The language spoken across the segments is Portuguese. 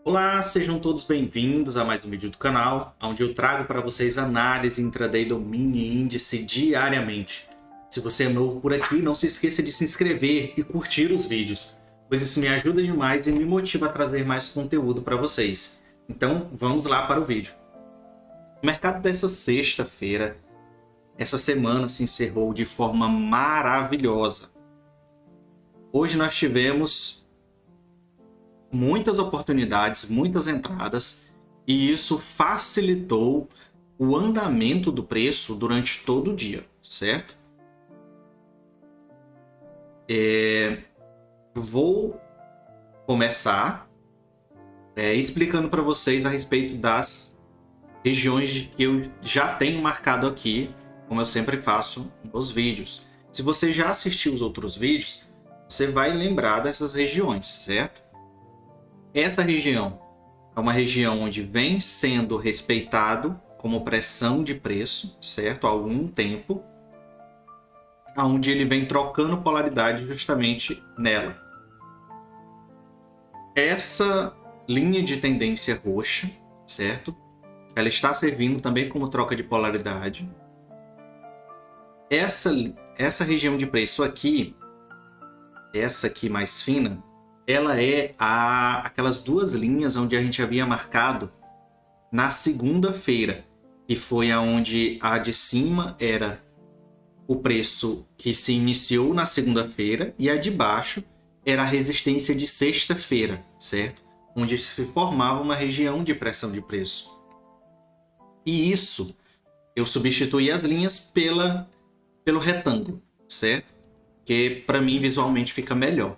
Olá, sejam todos bem-vindos a mais um vídeo do canal, onde eu trago para vocês análise intraday do mini índice diariamente. Se você é novo por aqui, não se esqueça de se inscrever e curtir os vídeos, pois isso me ajuda demais e me motiva a trazer mais conteúdo para vocês. Então, vamos lá para o vídeo. O mercado dessa sexta-feira, essa semana se encerrou de forma maravilhosa. Hoje nós tivemos muitas oportunidades, muitas entradas, e isso facilitou o andamento do preço durante todo o dia, certo? Vou começar explicando para vocês a respeito das regiões que eu já tenho marcado aqui, como eu sempre faço nos vídeos. Se você já assistiu os outros vídeos, você vai lembrar dessas regiões, certo? Essa região é uma região onde vem sendo respeitado como pressão de preço, certo? Há algum tempo, onde ele vem trocando polaridade justamente nela. Essa linha de tendência roxa, certo? Ela está servindo também como troca de polaridade. Essa região de preço aqui, essa aqui mais fina, ela é aquelas duas linhas onde a gente havia marcado na segunda-feira, que foi aonde a de cima era o preço que se iniciou na segunda-feira e a de baixo era a resistência de sexta-feira, certo? Onde se formava uma região de pressão de preço. E isso, eu substituí as linhas pelo retângulo, certo? Que para mim visualmente fica melhor.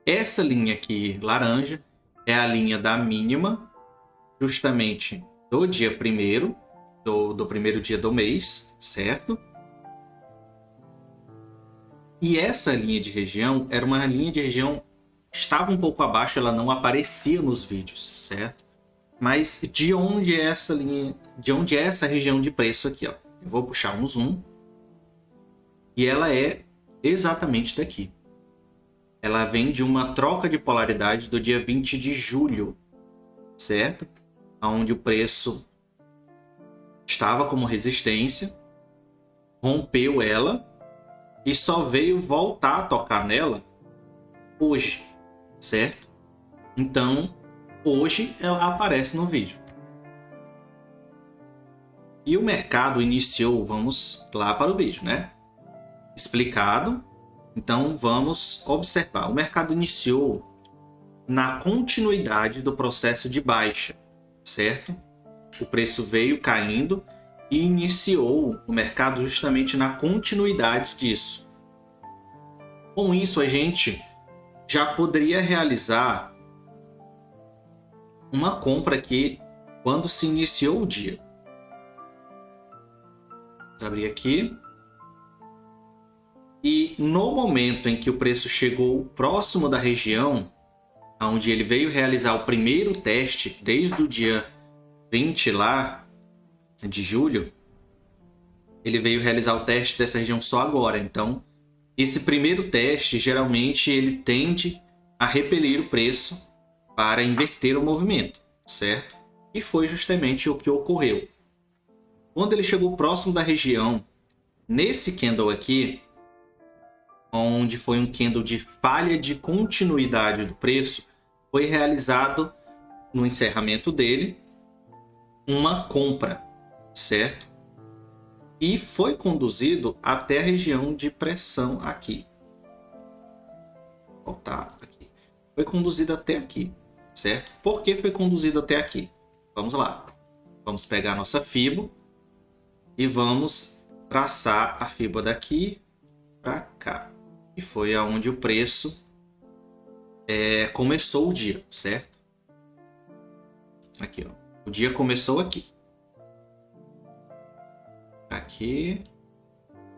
Essa linha aqui, laranja, é a linha da mínima, justamente do dia 1º, do primeiro dia do mês, certo? E essa linha de região era uma linha de região que estava um pouco abaixo, ela não aparecia nos vídeos, certo? Mas de onde é essa linha, de onde é essa região de preço aqui, ó? Eu vou puxar um zoom e ela é exatamente daqui. Ela vem de uma troca de polaridade do dia 20 de julho, certo? Onde o preço estava como resistência, rompeu ela e só veio voltar a tocar nela hoje, certo? Então, hoje ela aparece no vídeo. E o mercado iniciou, vamos lá para o vídeo, né? Explicado. Então, vamos observar. O mercado iniciou na continuidade do processo de baixa, certo? O preço veio caindo e iniciou o mercado justamente na continuidade disso. Com isso, a gente já poderia realizar uma compra aqui quando se iniciou o dia. Vamos abrir aqui. E no momento em que o preço chegou próximo da região, onde ele veio realizar o primeiro teste, desde o dia 20 lá de julho, ele veio realizar o teste dessa região só agora. Então, esse primeiro teste, geralmente, ele tende a repelir o preço para inverter o movimento, certo? E foi justamente o que ocorreu. Quando ele chegou próximo da região, nesse candle aqui, onde foi um candle de falha de continuidade do preço, foi realizado no encerramento dele uma compra, certo? E foi conduzido até a região de pressão aqui. Vou voltar aqui. Foi conduzido até aqui, certo? Por que foi conduzido até aqui? Vamos lá. Vamos pegar a nossa Fibo e vamos traçar a Fibo daqui para cá. E foi aonde o preço começou o dia, certo? Aqui, ó. O dia começou aqui. Aqui.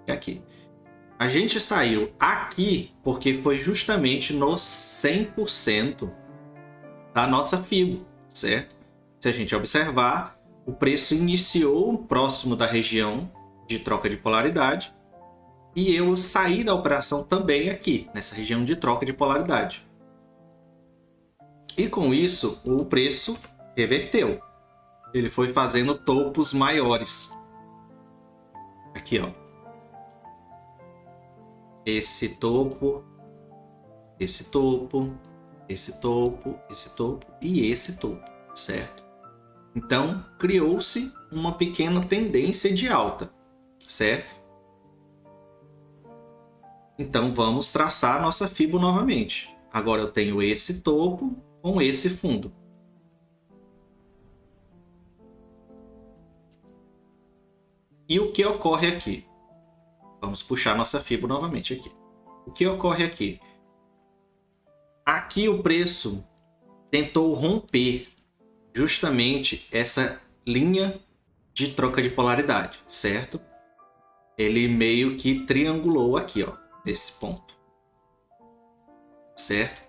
E aqui. A gente saiu aqui porque foi justamente no 100% da nossa Fibo, certo? Se a gente observar, o preço iniciou próximo da região de troca de polaridade. E eu saí da operação também aqui, nessa região de troca de polaridade. E com isso, o preço reverteu. Ele foi fazendo topos maiores. Aqui, ó. Esse topo, esse topo, esse topo, esse topo e esse topo, certo? Então, criou-se uma pequena tendência de alta, certo? Então, vamos traçar a nossa Fibo novamente. Agora eu tenho esse topo com esse fundo. E o que ocorre aqui? Vamos puxar nossa Fibo novamente aqui. O que ocorre aqui? Aqui o preço tentou romper justamente essa linha de troca de polaridade, certo? Ele meio que triangulou aqui, ó, nesse ponto, certo?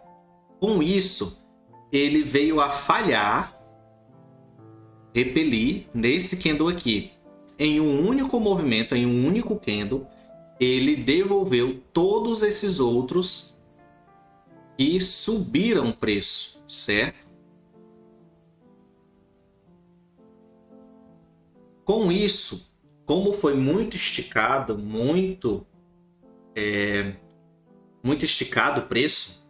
Com isso, ele veio a falhar, repelir nesse candle aqui. Em um único movimento, em um único candle, ele devolveu todos esses outros e subiram o preço, certo? Com isso, como foi muito esticado, muito esticado o preço,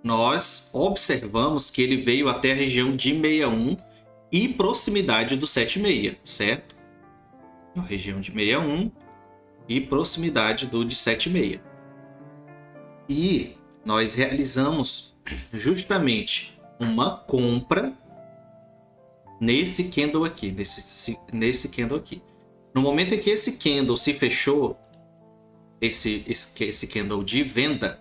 nós observamos que ele veio até a região de 61 e proximidade do 76, certo? A região de 61 e proximidade do de 76. E nós realizamos justamente uma compra nesse candle aqui, nesse candle aqui. No momento em que esse candle se fechou, esse candle de venda,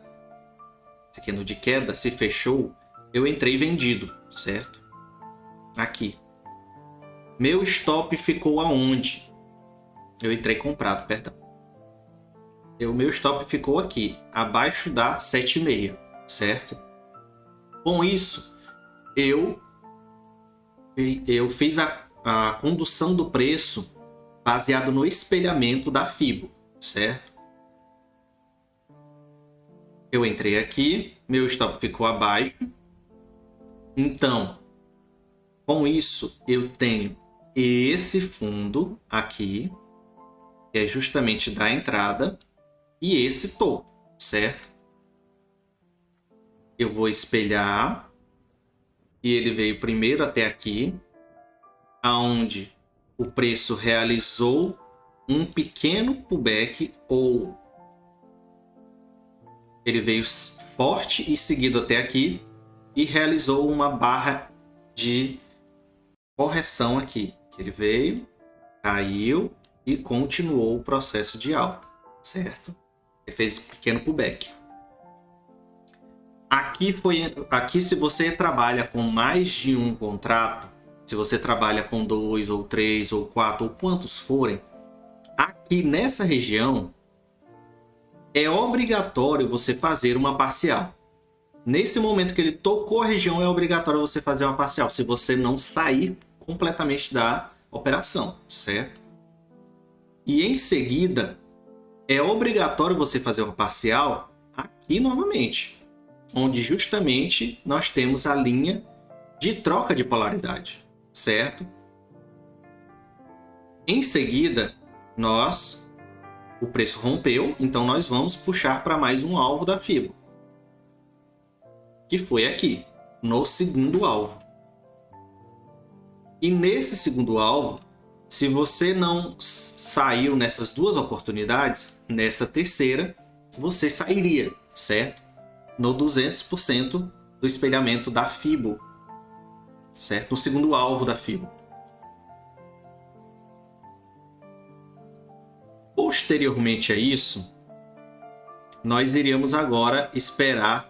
esse candle de queda se fechou, eu entrei vendido, certo? Aqui. Meu stop ficou aonde? Eu entrei comprado, perdão. O meu stop ficou aqui, abaixo da 7,6, certo? Com isso, eu fiz a condução do preço baseado no espelhamento da Fibo, certo? Eu entrei aqui, meu stop ficou abaixo. Então, com isso, eu tenho esse fundo aqui, que é justamente da entrada, e esse topo, certo? Eu vou espelhar, e ele veio primeiro até aqui, aonde o preço realizou um pequeno pullback, ou ele veio forte e seguido até aqui e realizou uma barra de correção aqui. Ele veio, caiu e continuou o processo de alta, certo? Ele fez um pequeno pullback. Aqui, se você trabalha com mais de um contrato, se você trabalha com 2 ou 3 ou 4 ou quantos forem, aqui nessa região é obrigatório você fazer uma parcial. Nesse momento que ele tocou a região, é obrigatório você fazer uma parcial, se você não sair completamente da operação, certo? E em seguida, é obrigatório você fazer uma parcial aqui novamente, onde justamente nós temos a linha de troca de polaridade, certo? Em seguida, o preço rompeu, então nós vamos puxar para mais um alvo da Fibo, que foi aqui, no segundo alvo. E nesse segundo alvo, se você não saiu nessas duas oportunidades, nessa terceira, você sairia, certo? No 200% do espelhamento da Fibo, certo? No segundo alvo da Fibo. Posteriormente a isso, nós iríamos agora esperar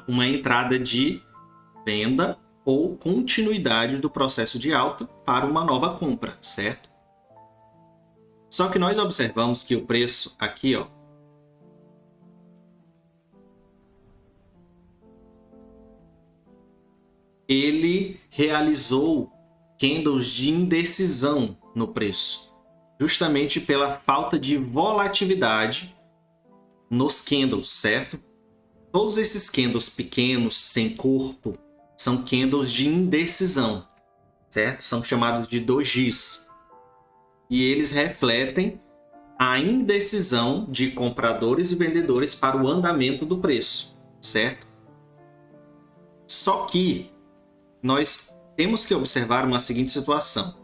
uma entrada de venda ou continuidade do processo de alta para uma nova compra, certo? Só que nós observamos que o preço aqui, ó, ele realizou candles de indecisão no preço, justamente pela falta de volatilidade nos candles, certo? Todos esses candles pequenos, sem corpo, são candles de indecisão, certo? São chamados de dojis. E eles refletem a indecisão de compradores e vendedores para o andamento do preço, certo? Só que nós temos que observar uma seguinte situação.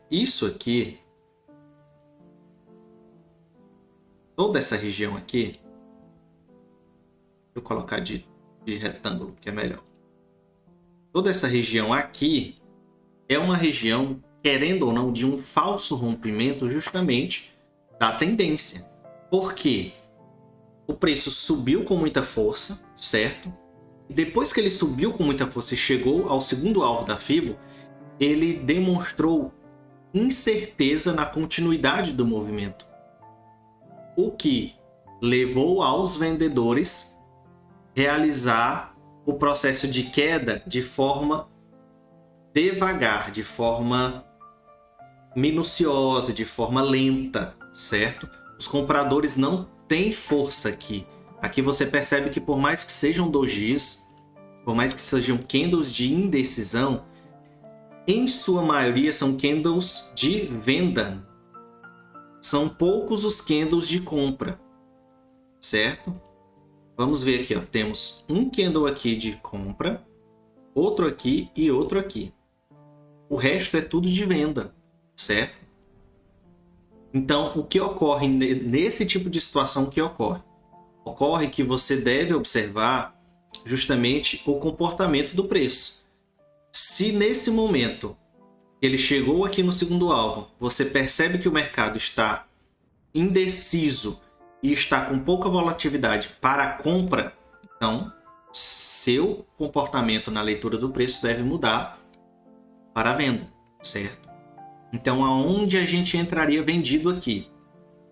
Isso aqui, toda essa região aqui, vou colocar de retângulo, que é melhor. Toda essa região aqui é uma região, querendo ou não, de um falso rompimento justamente da tendência. Por quê? O preço subiu com muita força, certo? E depois que ele subiu com muita força e chegou ao segundo alvo da Fibo, ele demonstrou incerteza na continuidade do movimento, o que levou aos vendedores realizar o processo de queda de forma devagar, de forma minuciosa, de forma lenta, certo? Os compradores não têm força aqui. Aqui você percebe que por mais que sejam dojis, por mais que sejam candles de indecisão, em sua maioria são candles de venda. São poucos os candles de compra, certo? Vamos ver aqui, ó. Temos um candle aqui de compra, outro aqui e outro aqui. O resto é tudo de venda, certo? Então, o que ocorre nesse tipo de situação? O que ocorre? Ocorre que você deve observar justamente o comportamento do preço. Se nesse momento ele chegou aqui no segundo alvo, você percebe que o mercado está indeciso e está com pouca volatilidade para a compra, então seu comportamento na leitura do preço deve mudar para a venda, certo? Então, aonde a gente entraria vendido aqui?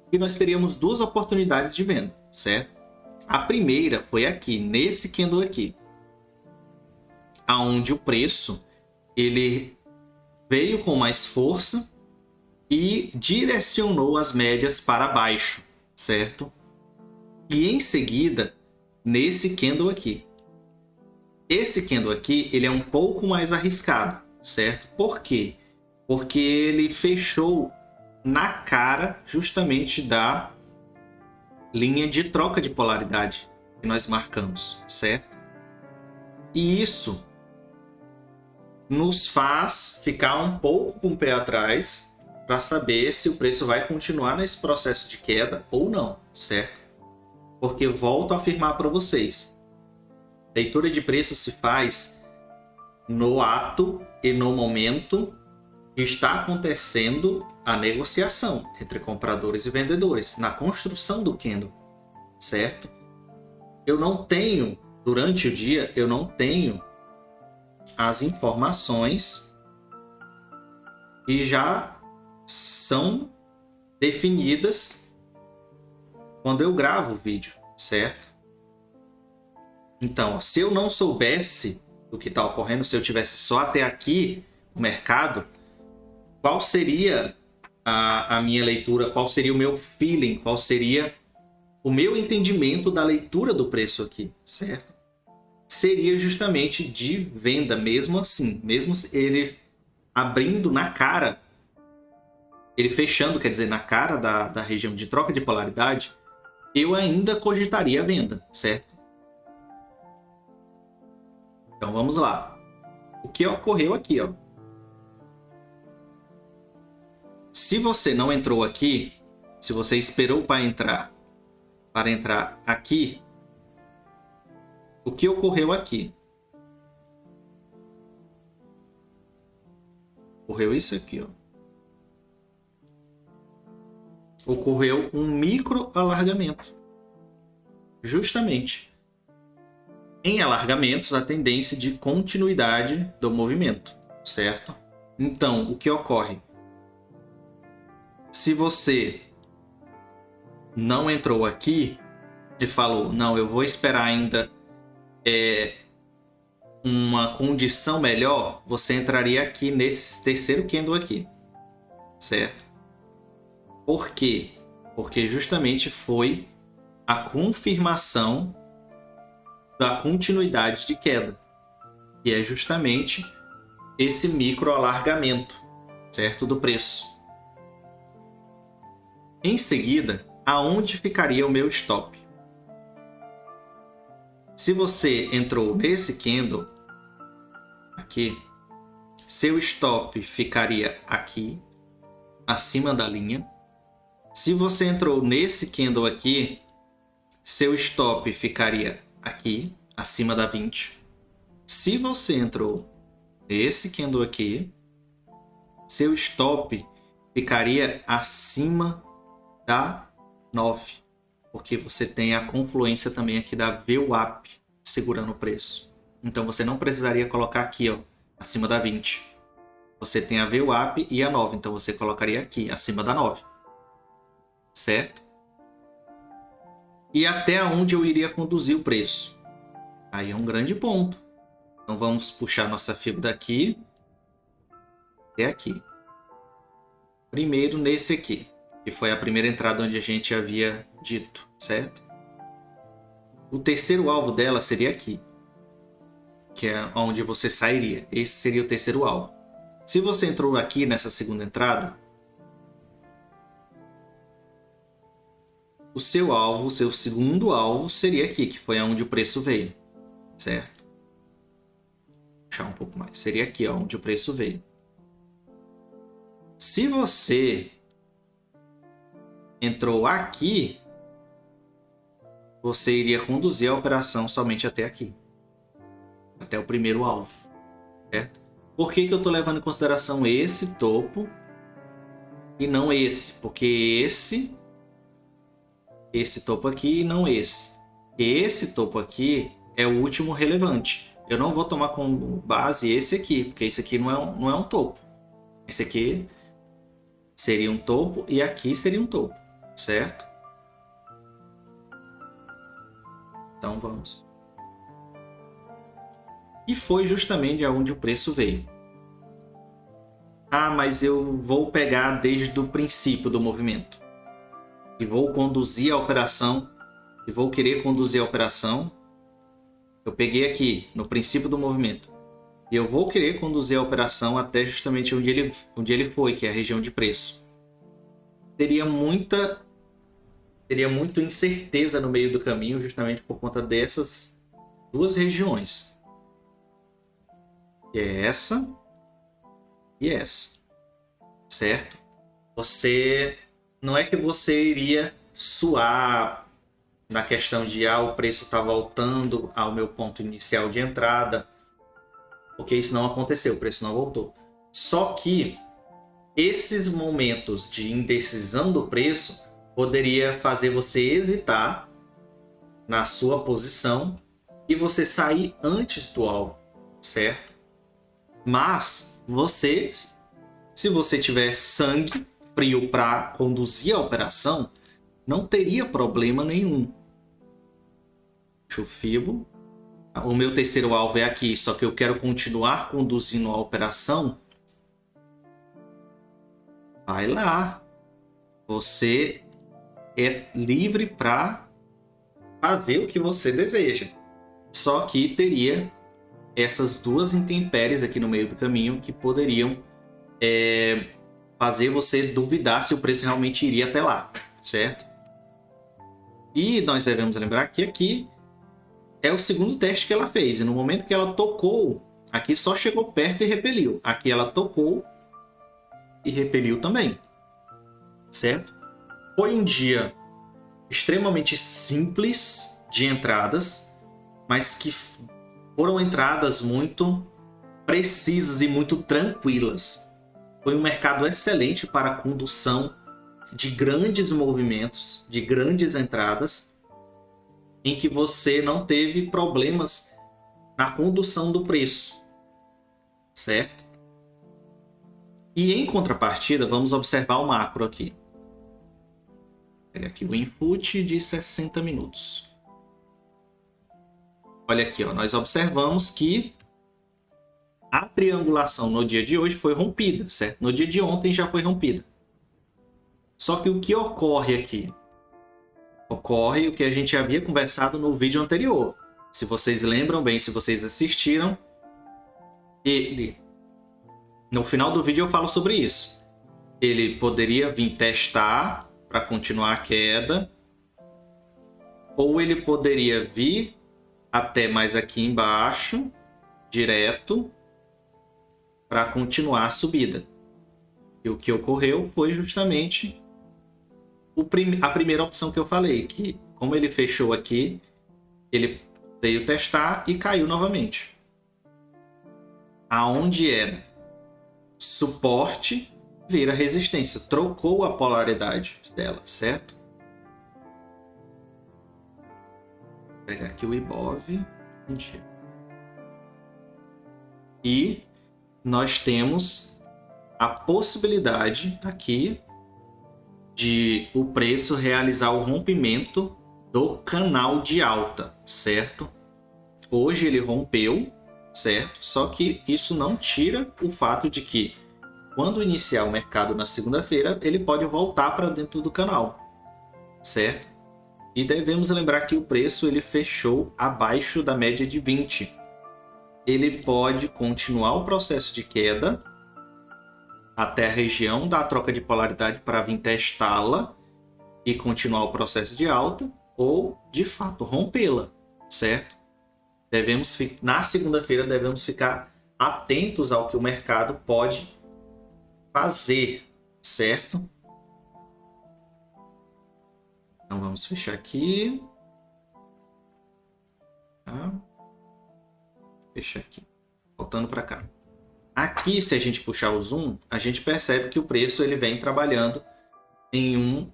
E nós teríamos duas oportunidades de venda, certo? A primeira foi aqui, nesse candle aqui, aonde o preço ele veio com mais força e direcionou as médias para baixo, certo? E em seguida, nesse candle aqui. Esse candle aqui, ele é um pouco mais arriscado, certo? Por quê? Porque ele fechou na cara justamente da linha de troca de polaridade que nós marcamos, certo? E isso nos faz ficar um pouco com o pé atrás para saber se o preço vai continuar nesse processo de queda ou não, certo? Porque volto a afirmar para vocês, leitura de preço se faz no ato e no momento que está acontecendo a negociação entre compradores e vendedores, na construção do candle, certo? Eu não tenho, durante o dia, eu não tenho as informações que já são definidas quando eu gravo o vídeo, certo? Então, se eu não soubesse do que está ocorrendo, se eu tivesse só até aqui o mercado, qual seria a minha leitura, qual seria o meu feeling, qual seria o meu entendimento da leitura do preço aqui, certo? Seria justamente de venda, mesmo assim, mesmo ele abrindo na cara, ele fechando, quer dizer, na cara da região de troca de polaridade, eu ainda cogitaria a venda, certo? Então vamos lá. O que ocorreu aqui, ó? Se você não entrou aqui, se você esperou para entrar aqui, o que ocorreu aqui? Ocorreu isso aqui, ó. Ocorreu um micro alargamento. Justamente. Em alargamentos, a tendência de continuidade do movimento, certo? Então, o que ocorre? Se você não entrou aqui e falou, não, eu vou esperar ainda uma condição melhor, você entraria aqui nesse terceiro candle aqui, certo? Por quê? porque justamente foi a confirmação da continuidade de queda, que é justamente esse microalargamento, certo, do preço. Em seguida, aonde ficaria o meu stop? Se você entrou nesse candle aqui, seu stop ficaria aqui, acima da linha. Se você entrou nesse candle aqui, seu stop ficaria aqui, acima da 20. Se você entrou nesse candle aqui, seu stop ficaria acima da 9. Porque você tem a confluência também aqui da VWAP segurando o preço. Então você não precisaria colocar aqui, ó, acima da 20. Você tem a VWAP e a 9, então você colocaria aqui, acima da 9. Certo? E até onde eu iria conduzir o preço? Aí é um grande ponto. Então vamos puxar nossa fibra daqui até aqui. Primeiro nesse aqui, que foi a primeira entrada onde a gente havia dito, certo? O terceiro alvo dela seria aqui, que é onde você sairia. Esse seria o terceiro alvo. Se você entrou aqui nessa segunda entrada, o seu alvo, o seu segundo alvo seria aqui, que foi onde o preço veio, certo? Vou puxar um pouco mais. Seria aqui, ó, onde o preço veio. Se você entrou aqui, você iria conduzir a operação somente até aqui, até o primeiro alvo, certo? Por que eu estou levando em consideração esse topo e não esse? Porque esse topo aqui e não esse. Esse topo aqui é o último relevante. Eu não vou tomar como base esse aqui, porque esse aqui não é um topo. Esse aqui seria um topo e aqui seria um topo, certo? Então vamos. E foi justamente aonde o preço veio. Ah, mas eu vou pegar desde o princípio do movimento. E vou conduzir a operação. E vou querer conduzir a operação. Eu peguei aqui, no princípio do movimento. E eu vou querer conduzir a operação até justamente onde ele foi, que é a região de preço. Teria muita incerteza no meio do caminho, justamente por conta dessas duas regiões. Que é essa e essa. Certo? Não é que você iria suar na questão de o preço está voltando ao meu ponto inicial de entrada, porque isso não aconteceu, o preço não voltou. Só que esses momentos de indecisão do preço poderia fazer você hesitar na sua posição e você sair antes do alvo, certo? Mas se você tiver sangue frio para conduzir a operação, não teria problema nenhum. Puxo o fibo. O meu terceiro alvo é aqui, só que eu quero continuar conduzindo a operação. Vai lá. Você é livre para fazer o que você deseja. Só que teria essas duas intempéries aqui no meio do caminho que poderiam fazer você duvidar se o preço realmente iria até lá, certo? E nós devemos lembrar que aqui é o segundo teste que ela fez. E no momento que ela tocou, aqui só chegou perto e repeliu. Aqui ela tocou e repeliu também, certo? Foi um dia extremamente simples de entradas, mas que foram entradas muito precisas e muito tranquilas. Foi um mercado excelente para a condução de grandes movimentos, de grandes entradas, em que você não teve problemas na condução do preço, certo? E em contrapartida, vamos observar o macro aqui. Pega aqui o input de 60 minutos. Olha aqui, ó, nós observamos que a triangulação no dia de hoje foi rompida, certo? No dia de ontem já foi rompida. Só que o que ocorre aqui? Ocorre o que a gente havia conversado no vídeo anterior. Se vocês lembram bem, se vocês assistiram, no final do vídeo eu falo sobre isso. Ele poderia vir testar para continuar a queda, ou ele poderia vir até mais aqui embaixo, direto, para continuar a subida. E o que ocorreu foi justamente a primeira opção que eu falei, que como ele fechou aqui, ele veio testar e caiu novamente. Aonde era suporte, vira resistência. Trocou a polaridade dela, certo? Vou pegar aqui o Ibov. E nós temos a possibilidade aqui de o preço realizar o rompimento do canal de alta, certo? Hoje ele rompeu, certo? Só que isso não tira o fato de que quando iniciar o mercado na segunda-feira, ele pode voltar para dentro do canal, certo? E devemos lembrar que o preço ele fechou abaixo da média de 20. Ele pode continuar o processo de queda até a região da troca de polaridade para vir testá-la e continuar o processo de alta, ou de fato rompê-la, certo? Na segunda-feira devemos ficar atentos ao que o mercado pode fazer, certo? Então vamos fechar aqui. Tá? Fechar aqui. Voltando para cá. Aqui, se a gente puxar o zoom, a gente percebe que o preço ele vem trabalhando em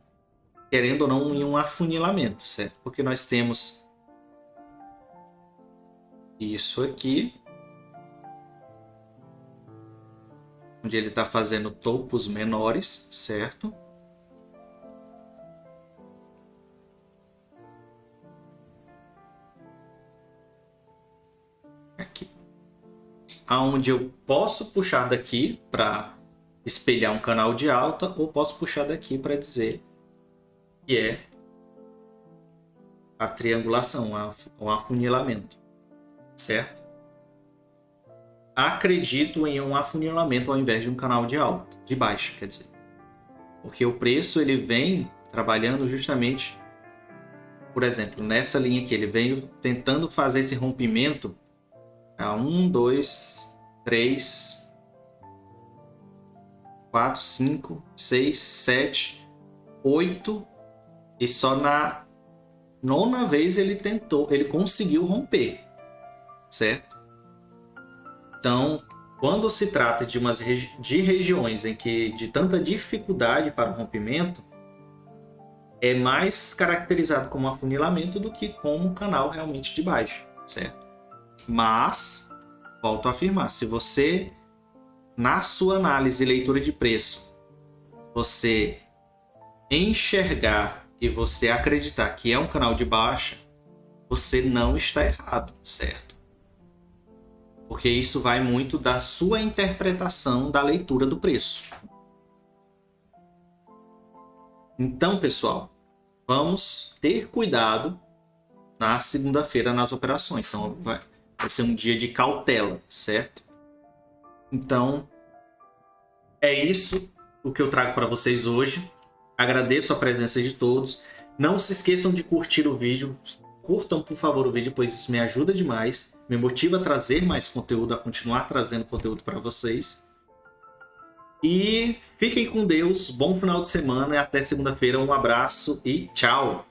querendo ou não, em um afunilamento, certo? Porque nós temos isso aqui, onde ele está fazendo topos menores, certo? Aqui. Aonde eu posso puxar daqui para espelhar um canal de alta, ou posso puxar daqui para dizer que é a triangulação, o afunilamento, certo? Acredito em um afunilamento ao invés de um canal de alta, de baixa, quer dizer. Porque o preço ele vem trabalhando justamente, por exemplo, nessa linha aqui, ele veio tentando fazer esse rompimento a 1, 2, 3, 4, 5, 6, 7, 8 e só na nona vez ele conseguiu romper, certo? Então, quando se trata de regiões em que de tanta dificuldade para o rompimento, é mais caracterizado como afunilamento do que como um canal realmente de baixo, certo? Mas, volto a afirmar, se você, na sua análise e leitura de preço, você enxergar e você acreditar que é um canal de baixa, você não está errado, certo? Porque isso vai muito da sua interpretação da leitura do preço. Então, pessoal, vamos ter cuidado na segunda-feira nas operações. Vai ser um dia de cautela, certo? Então, é isso o que eu trago para vocês hoje. Agradeço a presença de todos. Não se esqueçam de curtir o vídeo. Curtam, por favor, o vídeo, pois isso me ajuda demais. Me motiva a trazer mais conteúdo, a continuar trazendo conteúdo para vocês. E fiquem com Deus. Bom final de semana e até segunda-feira. Um abraço e tchau!